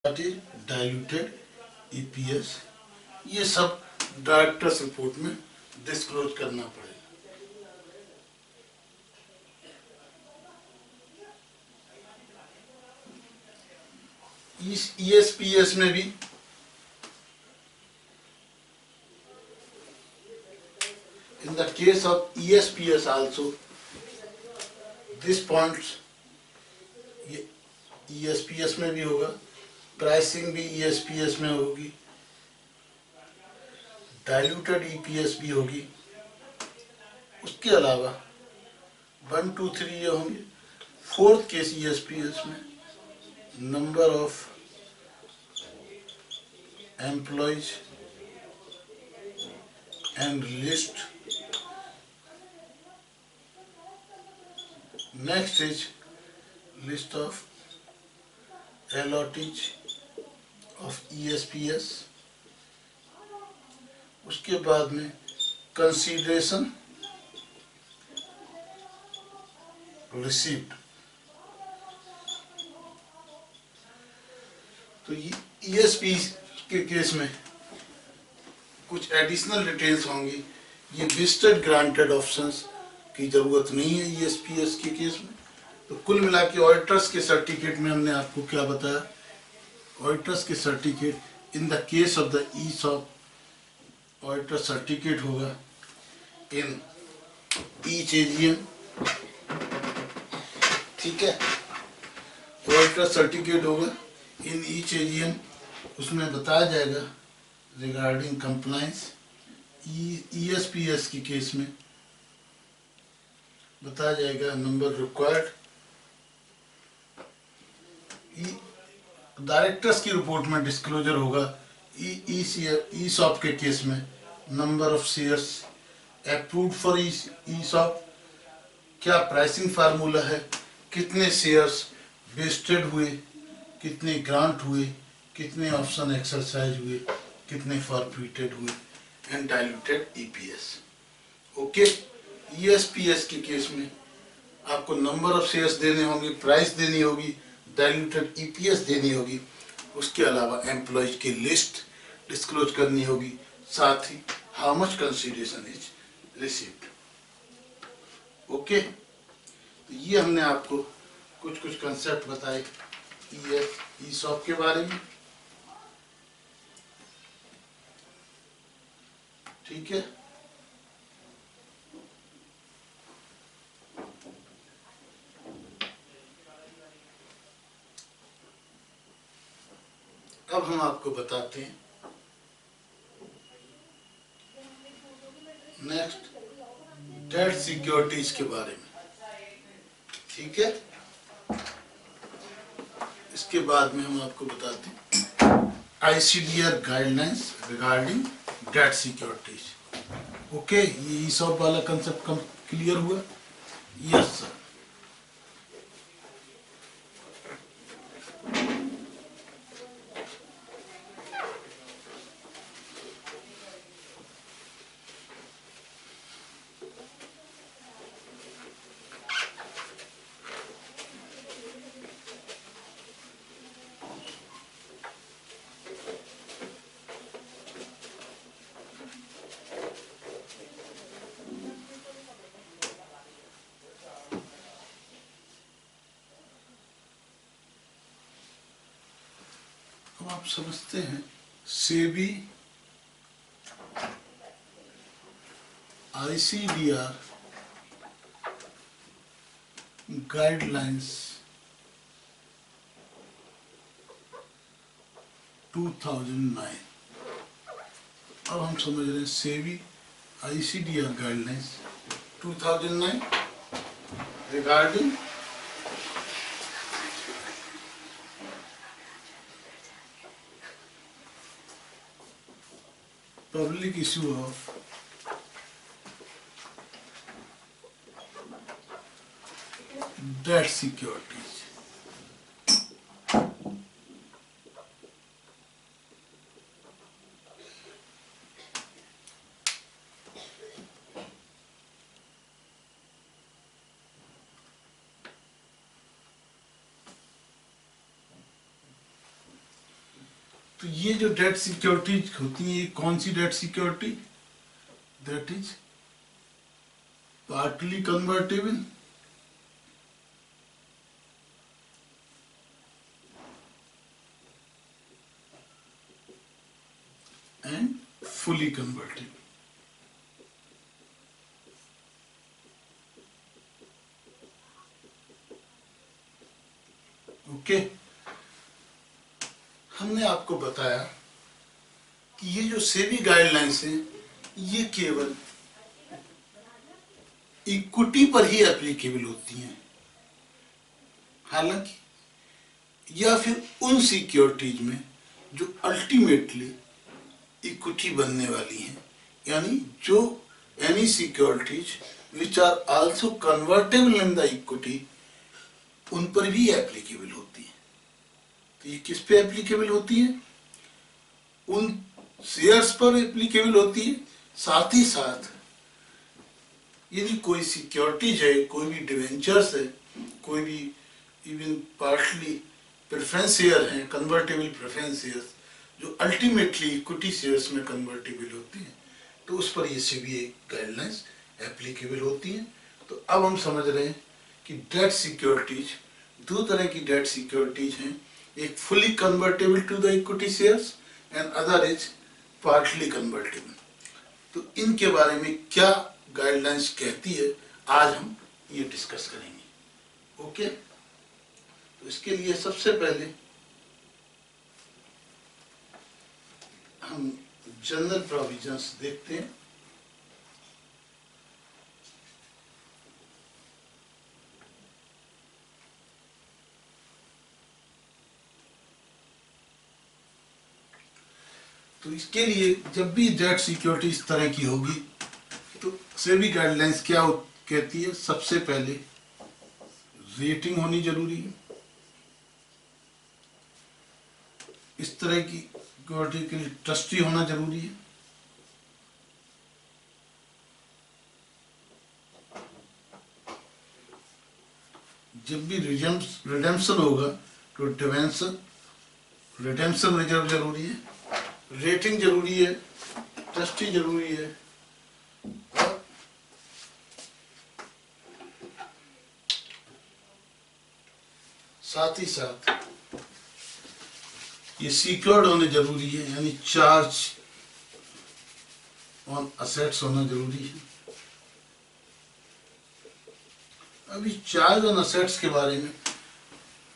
Diluted EPS, ये सब directors report में डिस्क्लोज करना पड़ेगा। इस ईएसपीएस में भी in the case of ESPS also this points ESPS में भी होगा, प्राइसिंग भी ESPS में होगी, डाइल्यूटेड EPS भी होगी। उसके अलावा 1, 2, 3 ये होंगे। फोर्थ केस ESPS में number of employees and list. Next is list of allottees of ESPS। उसके बाद में कंसीडरेशन रिसीव्ड। तो ESP के केस में कुछ एडिशनल डिटेल्स होंगी। ये विजिटेड ग्रांटेड ऑप्शंस की जरूरत नहीं है ESPS के केस में। तो कुल मिला के ऑडिटर्स के सर्टिफिकेट में हमने आपको क्या बताया, ऑडिटर्स के certificate in the case of the ESOP auditor certificate होगा इन ईच एजीएम, ठीक है। ऑडिटर सर्टिफिकेट होगा इन ईच एजीएम, उसमें बताया जाएगा रिगार्डिंग कंप्लायंस। ESPS के केस में बताया जाएगा नंबर रिक्वायर्ड। डायरेक्टर्स की रिपोर्ट में डिस्क्लोजर होगा ESOP के केस में number of shares approved for ESOP, क्या प्राइसिंग फार्मूला है, कितने शेयर्स वेस्टेड हुए, कितने ग्रांट हुए, कितने ऑप्शन एक्सरसाइज हुए, कितने फॉरफिटेड हुए, and diluted EPS। Okay. ESPS के केस में आपको नंबर ऑफ शेयर्स देने होंगे, प्राइस देनी होगी, डाइल्यूटेड EPS देनी होगी। उसके अलावा एम्प्लॉयज की लिस्ट डिस्क्लोज करनी होगी, साथ ही how much consideration is received. Okay. तो ये हमने आपको कुछ कुछ कंसेप्ट बताए ESOP के बारे में, ठीक है। अब हम आपको बताते हैं नेक्स्ट डेट सिक्योरिटीज के बारे में, ठीक है। इसके बाद में हम आपको बताते हैं ICDR guidelines regarding debt securities. Okay, ये ESOP वाला कंसेप्ट क्लियर हुआ? Yes sir. अब आप समझते हैं सेबी ICDR गाइडलाइंस 2009। अब हम समझ रहे हैं SEBI ICDR guidelines 2009 regarding public issue of debt securities। तो ये जो डेट सिक्योरिटीज होती है, ये कौन सी debt security? That is partly convertible and fully convertible. Okay, हमने आपको बताया कि ये जो सेबी गाइडलाइंस है ये केवल इक्विटी पर ही एप्लीकेबल होती हैं, हालांकि या फिर उन सिक्योरिटीज में जो अल्टीमेटली इक्विटी बनने वाली हैं, यानी जो any securities which are also convertible in the equity, उन पर भी एप्लीकेबल होती है। तो ये किस पे एप्लीकेबल होती है? उन शेयर्स पर एप्लीकेबल होती है। साथ ही साथ यदि कोई सिक्योरिटीज है, कोई भी डिवेंचर्स है, कोई भी इवन पार्टली प्रेफरेंस शेयर हैं, कन्वर्टेबल प्रेफरेंस शेयर्स, जो अल्टीमेटली इक्विटी शेयर्स में कन्वर्टेबल होती हैं, तो उस पर ये सेबी गाइडलाइंस एप्लीकेबल होती हैं। तो अब हम समझ रहे हैं कि डेट सिक्योरिटीज, दो तरह की डेट सिक्योरिटीज हैं, एक fully convertible to the equity shares and other is partly convertible. तो इनके बारे में क्या गाइडलाइंस कहती है, आज हम ये डिस्कस करेंगे। ओके, तो इसके लिए सबसे पहले हम जनरल प्रोविजंस देखते हैं। तो इसके लिए जब भी डेट सिक्योरिटी इस तरह की होगी तो सेबी गाइडलाइंस क्या कहती है? सबसे पहले रेटिंग होनी जरूरी है। इस तरह की सिक्योरिटी के लिए ट्रस्टी होना जरूरी है। जब भी रिडेम्पशन होगा तो रिडेम्पशन रिजर्व जरूरी है, रेटिंग जरूरी है, ट्रस्टी जरूरी है, और साथ ही साथ ये सिक्योर्ड होने जरूरी है, यानी चार्ज ऑन असेट्स होना जरूरी है। अभी चार्ज ऑन असेट्स के बारे में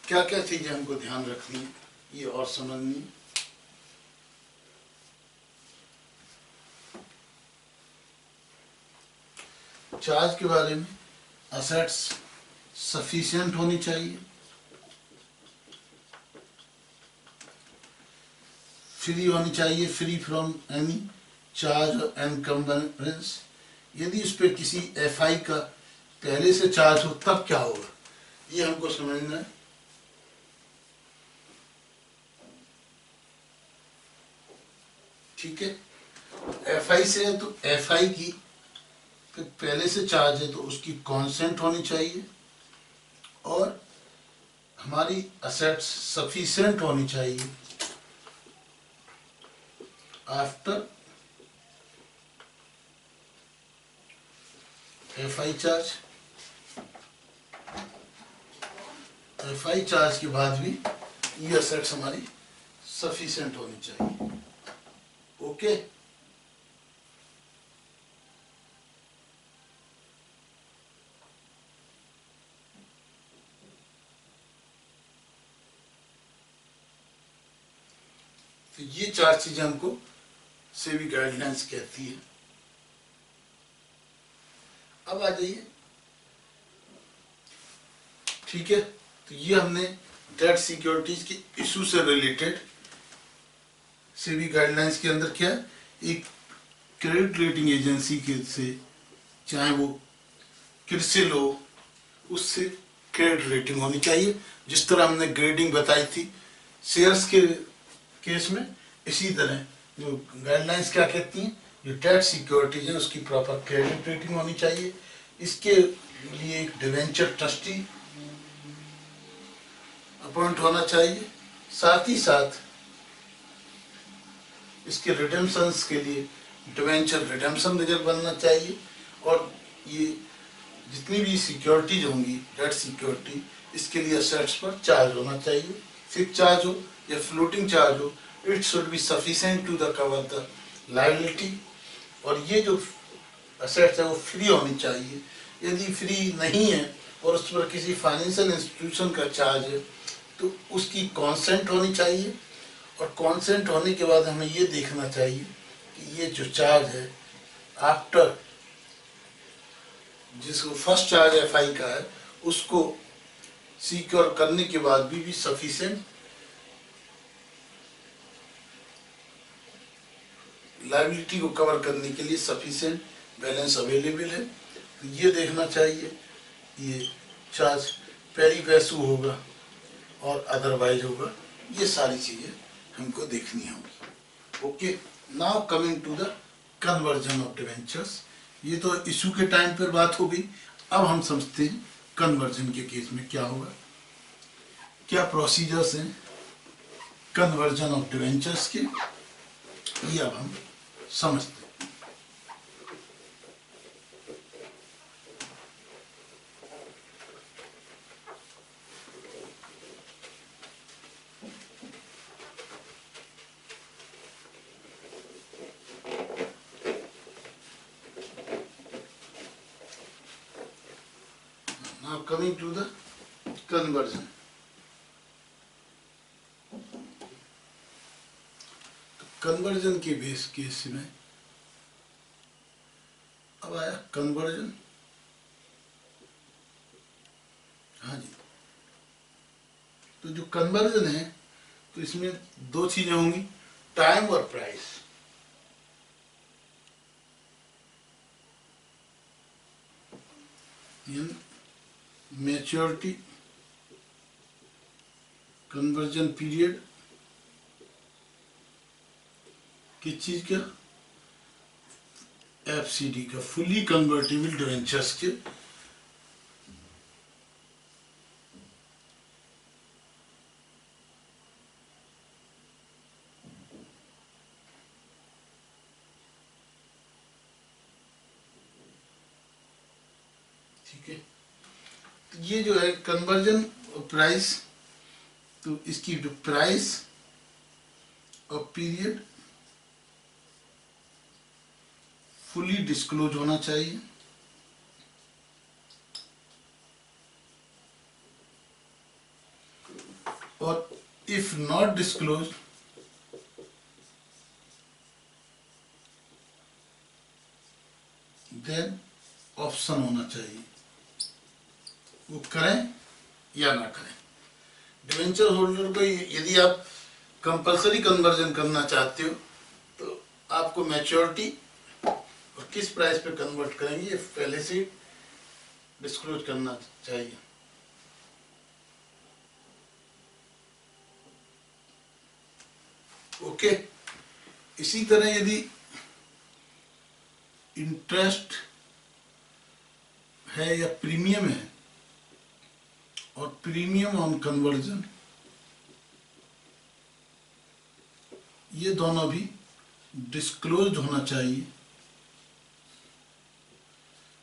क्या क्या चीजें हमको ध्यान रखनी है, ये और समझनी है। चार्ज के बारे में, असेट्स सफिशिएंट होनी चाहिए, फ्री होनी चाहिए, फ्री फ्रॉम एनी चार्ज और एनकम्बरेंस। यदि उस पर किसी एफआई का पहले से चार्ज हो तब क्या होगा, ये हमको समझना है। ठीक है, एफआई से है तो एफआई की पहले से चार्ज है तो उसकी कॉन्सेंट होनी चाहिए, और हमारी असेट्स सफिशिएंट होनी चाहिए after FI charge. FI charge के बाद भी ये असेट्स हमारी सफिशिएंट होनी चाहिए। ओके, तो ये चार चीजें हमको सेबी गाइडलाइंस कहती है। अब आ जाइए, ठीक है, तो ये हमने डेट सिक्योरिटीज के इशू से रिलेटेड सेबी गाइडलाइंस के अंदर क्या है, एक क्रेडिट रेटिंग एजेंसी के से, चाहे वो क्रिसिल हो, उससे क्रेडिट रेटिंग होनी चाहिए। जिस तरह हमने ग्रेडिंग बताई थी शेयर्स के केस में, इसी तरह जो गाइडलाइंस क्या कहती हैं, जो डेट सिक्योरिटीज है उसकी प्रॉपर क्रेडिट रेटिंग होनी चाहिए। इसके लिए एक डिवेंचर ट्रस्टी अपॉइंट होना चाहिए। साथ ही साथ इसके रिडेम्पशंस के लिए डिवेंचर रिडेम्पशन रिजर्व बनना चाहिए, और ये जितनी भी सिक्योरिटीज होंगी डेट सिक्योरिटी, इसके लिए असेट्स पर चार्ज होना चाहिए, फिक्स चार्ज हो या फ्लोटिंग चार्ज हो, it should be sufficient to the cover the liability. और ये जो असेट्स है वो फ्री होनी चाहिए। यदि फ्री नहीं है और उस पर किसी फाइनेंशियल इंस्टीट्यूशन का चार्ज है तो उसकी कॉन्सेंट होनी चाहिए, और कॉन्सेंट होने के बाद हमें ये देखना चाहिए कि ये जो चार्ज है आफ्टर जिसको फर्स्ट चार्ज एफआई का है उसको सिक्योर करने के बाद भी सफिशिएंट लायबिलिटी को कवर करने के लिए सफिशिएंट बैलेंस अवेलेबल है। तो ये देखना चाहिए, ये चार्ज पेरी पैसू होगा और अदरवाइज होगा, ये सारी चीज़ें हमको देखनी होगी। Okay, now coming to the conversion of debentures. ये तो इशू के टाइम पर बात हो गई, अब हम समझते हैं कन्वर्जन के केस में क्या होगा, क्या प्रोसीजर्स हैं कन्वर्जन ऑफ डिवेंचर्स के, ये अब हम समझते हैं। Now coming to the conversion. Conversion के बेस केस में अब आया कन्वर्जन। हाँ जी, तो जो कन्वर्जन है तो इसमें दो चीजें होंगी, टाइम और प्राइस। मैच्योरिटी, कन्वर्जन पीरियड किस चीज का, एफसीडी का, फुली कन्वर्टेबल डिवेंचर्स के। ठीक है, तो ये जो है कन्वर्जन प्राइस, तो इसकी जो प्राइस और पीरियड फुली डिस्क्लोज होना चाहिए, और if not disclose then option होना चाहिए, वो करें या ना करें। डिवेंचर होल्डर को यदि आप कंपलसरी कन्वर्जन करना चाहते हो तो आपको मैच्योरिटी और किस प्राइस पे कन्वर्ट करेंगे ये पहले से डिस्क्लोज करना चाहिए। ओके, इसी तरह यदि इंटरेस्ट है या प्रीमियम है, और प्रीमियम ऑन कन्वर्जन, ये दोनों भी डिस्क्लोज होना चाहिए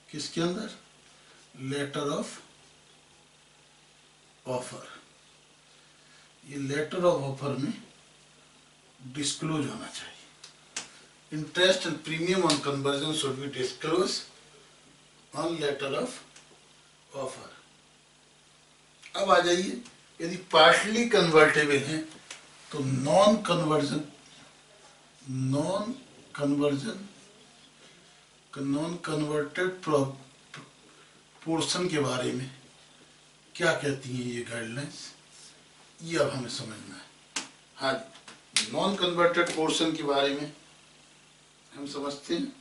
किसके अंदर, लेटर ऑफ ऑफर। ये लेटर ऑफ ऑफर में डिस्क्लोज होना चाहिए। Interest and premium on conversion should be disclose on letter of offer. अब आ जाइए, यदि पार्टली कन्वर्टेबल हैं तो नॉन कन्वर्टेड पोर्शन के बारे में क्या कहती हैं ये गाइडलाइंस, ये अब हमें समझना है। हाँ, नॉन कन्वर्टेड पोर्शन के बारे में हम समझते हैं।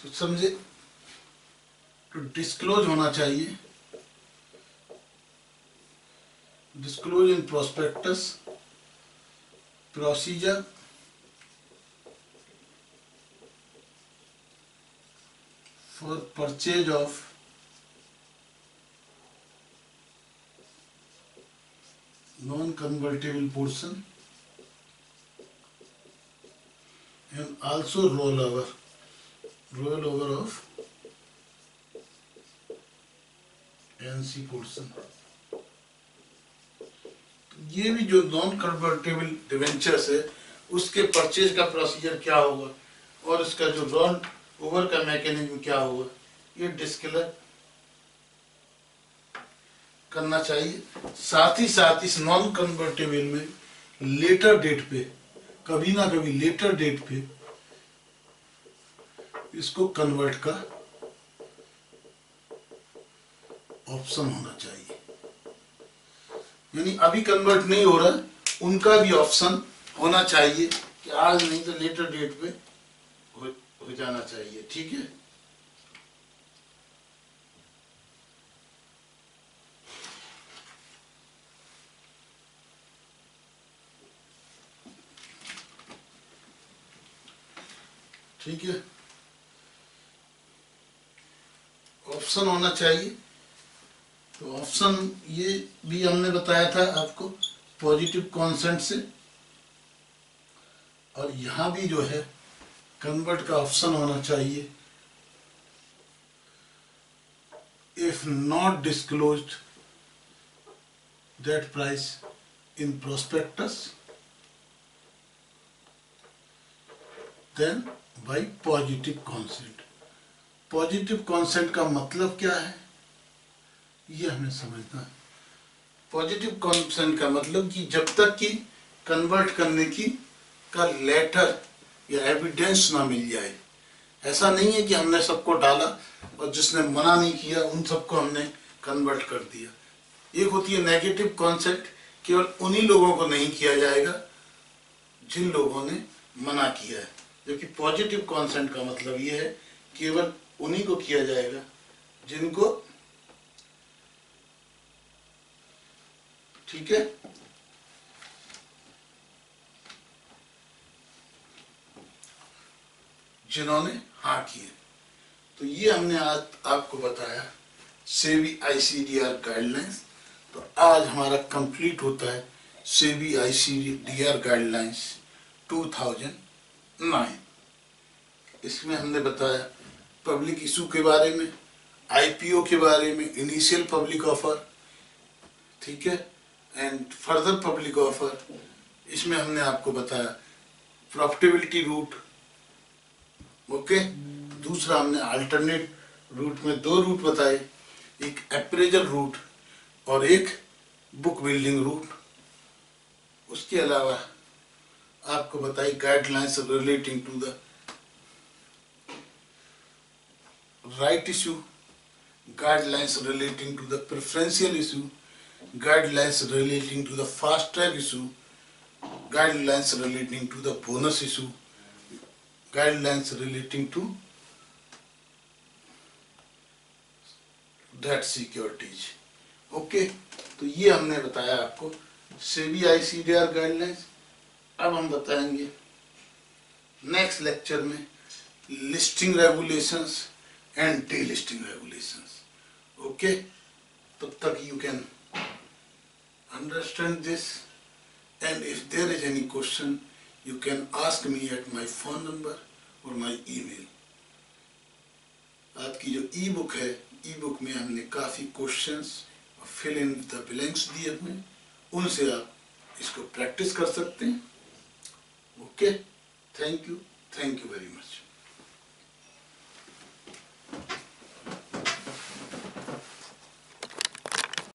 तो समझे, तो डिस्क्लोज होना चाहिए, disclose in prospectus, procedure, for purchase of non-convertible portion and also rollover of NC portion। ये भी जो नॉन कन्वर्टेबल डिवेंचर्स है उसके परचेज का प्रोसीजर क्या होगा और इसका जो रोल ओवर का मैकेनिज्म क्या होगा, ये डिस्क्लेयर करना चाहिए। साथ ही साथ इस नॉन कन्वर्टेबल में लेटर डेट पे, कभी ना कभी लेटर डेट पे इसको कन्वर्ट का ऑप्शन होना चाहिए। यानी अभी कन्वर्ट नहीं हो रहा, उनका भी ऑप्शन होना चाहिए कि आज नहीं तो लेटर डेट पे हो जाना चाहिए। ठीक है, ठीक है, ऑप्शन होना चाहिए। तो ऑप्शन ये भी हमने बताया था आपको पॉजिटिव कॉन्सेंट से, और यहां भी जो है कन्वर्ट का ऑप्शन होना चाहिए if not disclosed that price in prospectus then by positive consent. Positive consent का मतलब क्या है ये हमें समझना है। पॉजिटिव कॉन्सेंट का मतलब कि जब तक कि कन्वर्ट करने की का लेटर या एविडेंस ना मिल जाए। ऐसा नहीं है कि हमने सबको डाला और जिसने मना नहीं किया उन सबको हमने कन्वर्ट कर दिया। एक होती है नेगेटिव कॉन्सेंट, केवल उन्हीं लोगों को नहीं किया जाएगा जिन लोगों ने मना किया है, जबकि पॉजिटिव कॉन्सेंट का मतलब ये है केवल उन्हीं को किया जाएगा जिनको, ठीक है, जिन्होंने हाँ किए। तो ये हमने आज आपको बताया सेबी आईसीडीआर गाइडलाइंस। तो आज हमारा कंप्लीट होता है सेबी आईसीडीआर गाइडलाइंस 2009। इसमें हमने बताया पब्लिक इशू के बारे में, आईपीओ के बारे में, इनिशियल पब्लिक ऑफर, ठीक है, एंड फर्दर पब्लिक ऑफर। इसमें हमने आपको बताया प्रॉफिटेबिलिटी रूट, ओके। दूसरा हमने अल्टरनेट रूट में दो रूट बताए, एक अप्रेजल रूट और एक बुक बिल्डिंग रूट। उसके अलावा आपको बताई guidelines relating to the right issue, guidelines relating to the preferential issue, guidelines relating to the fast track issue, guidelines relating to the bonus issue, guidelines relating to debt securities। Okay, तो ये हमने बताया आपको SEBI ICDR guidelines. अब हम बताएंगे next lecture में listing regulations and delisting regulations। Okay, तब तक you can understand this, and if there is any question you can ask me at my phone number or my email। आपकी जो ई book है, ई book में हमने काफ़ी questions और फिल इन द ब्लैंक्स दिए हुए, उनसे आप इसको प्रैक्टिस कर सकते हैं। Okay, thank you very much.